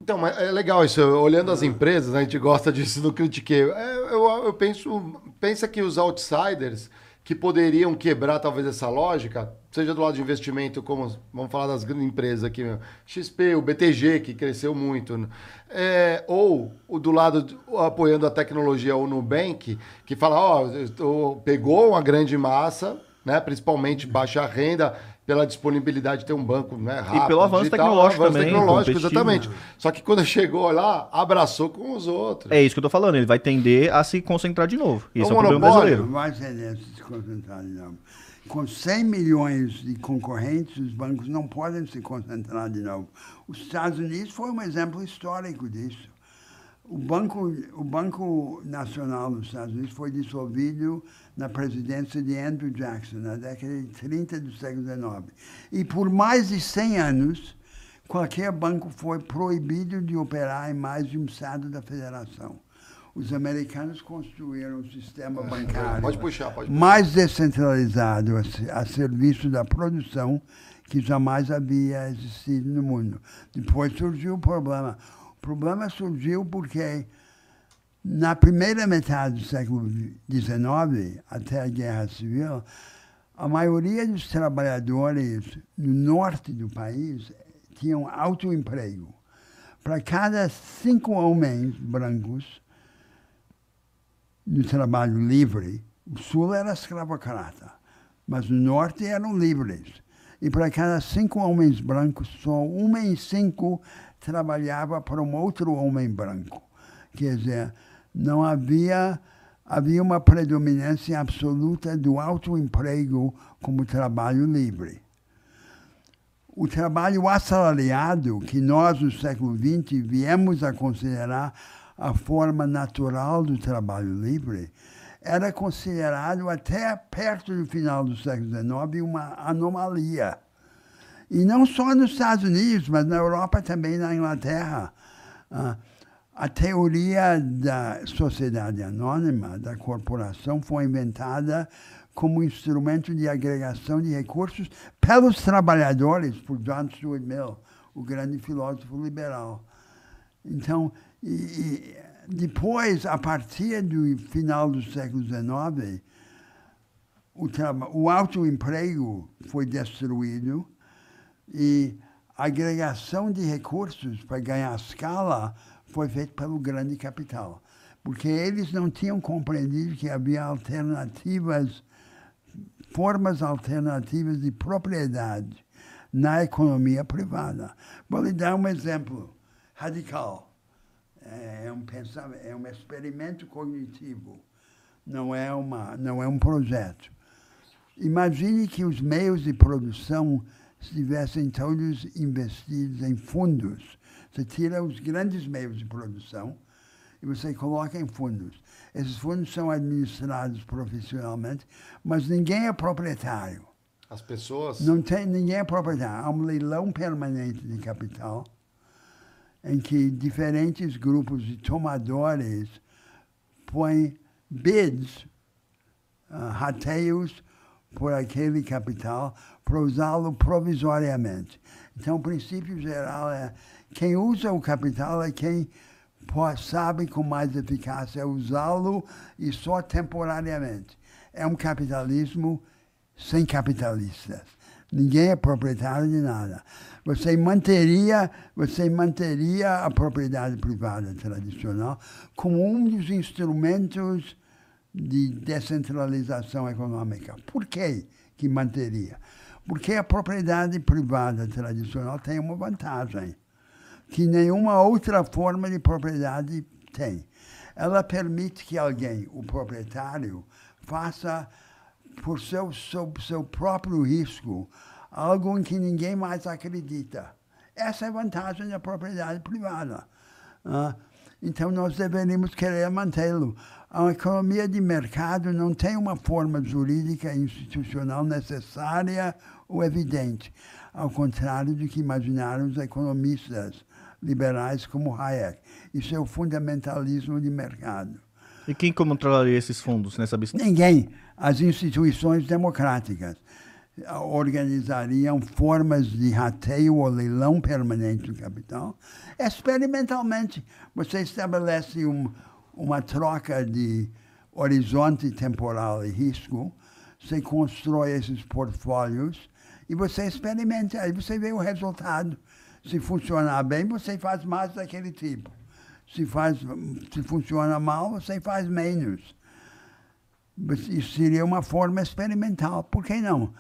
Então, mas é legal isso. Olhando as empresas, a gente gosta disso do critiquei. Eu pensa que os outsiders que poderiam quebrar talvez essa lógica, seja do lado de investimento, como vamos falar das grandes empresas aqui, XP, o BTG, que cresceu muito, né? Ou o do lado apoiando a tecnologia, o Nubank, que fala, pegou uma grande massa, né, principalmente baixa renda, pela disponibilidade de ter um banco, né, rápido, E pelo avanço digital, tecnológico avanço também, tecnológico, competitivo. exatamente. Só que quando chegou lá, abraçou com os outros. É isso que eu tô falando, ele vai tender a se concentrar de novo. Esse é o problema monopólio. brasileiro. Não vai ser se concentrar de novo. Com 100 milhões de concorrentes, os bancos não podem se concentrar de novo. Os Estados Unidos foi um exemplo histórico disso. O Banco Nacional dos Estados Unidos foi dissolvido na presidência de Andrew Jackson, na década de 30 do século XIX. E por mais de 100 anos, qualquer banco foi proibido de operar em mais de um estado da federação. Os americanos construíram um sistema bancário Pode puxar. mais descentralizado a serviço da produção que jamais havia existido no mundo. Depois surgiu o problema. O problema surgiu porque na primeira metade do século XIX, até a Guerra Civil, a maioria dos trabalhadores no norte do país tinham autoemprego. Para cada 5 homens brancos no trabalho livre, o sul era escravocrata, mas no norte eram livres. E para cada 5 homens brancos, só 1 em 5 trabalhava para um outro homem branco. Quer dizer, não havia uma predominância absoluta do autoemprego como trabalho livre. O trabalho assalariado, que nós, no século XX, viemos a considerar a forma natural do trabalho livre, era considerado até perto do final do século XIX uma anomalia. E não só nos Estados Unidos, mas na Europa também, na Inglaterra. A teoria da sociedade anônima, da corporação, foi inventada como instrumento de agregação de recursos pelos trabalhadores, por John Stuart Mill, o grande filósofo liberal. Então, depois, a partir do final do século XIX, o autoemprego foi destruído e a agregação de recursos para ganhar escala foi feita pelo grande capital. Porque eles não tinham compreendido que havia formas alternativas de propriedade na economia privada. Vou lhe dar um exemplo radical. É um experimento cognitivo, não é um projeto. Imagine que os meios de produção estivessem todos investidos em fundos. Você tira os grandes meios de produção e você coloca em fundos. Esses fundos são administrados profissionalmente, mas ninguém é proprietário. As pessoas... Ninguém é proprietário. Há um leilão permanente de capital em que diferentes grupos de tomadores põem bids, rateios por aquele capital para usá-lo provisoriamente. Então, o princípio geral é quem usa o capital é quem sabe com mais eficácia usá-lo e só temporariamente. É um capitalismo sem capitalistas. Ninguém é proprietário de nada. Você manteria a propriedade privada tradicional como um dos instrumentos de descentralização econômica. Por que manteria? Porque a propriedade privada tradicional tem uma vantagem que nenhuma outra forma de propriedade tem. Ela permite que alguém, o proprietário, faça por seu próprio risco algo em que ninguém mais acredita. Essa é a vantagem da propriedade privada. Então, nós deveríamos querer mantê-lo. A economia de mercado não tem uma forma jurídica e institucional necessária ou evidente, ao contrário do que imaginaram os economistas liberais como Hayek. Isso é o fundamentalismo de mercado. E quem controlaria esses fundos nessa Ninguém. As instituições democráticas. organizariam formas de rateio ou leilão permanente do capital. Experimentalmente, você estabelece uma troca de horizonte temporal e risco, você constrói esses portfólios e você experimenta, aí você vê o resultado. Se funcionar bem, você faz mais daquele tipo. Se funciona mal, você faz menos. Isso seria uma forma experimental. Por que não?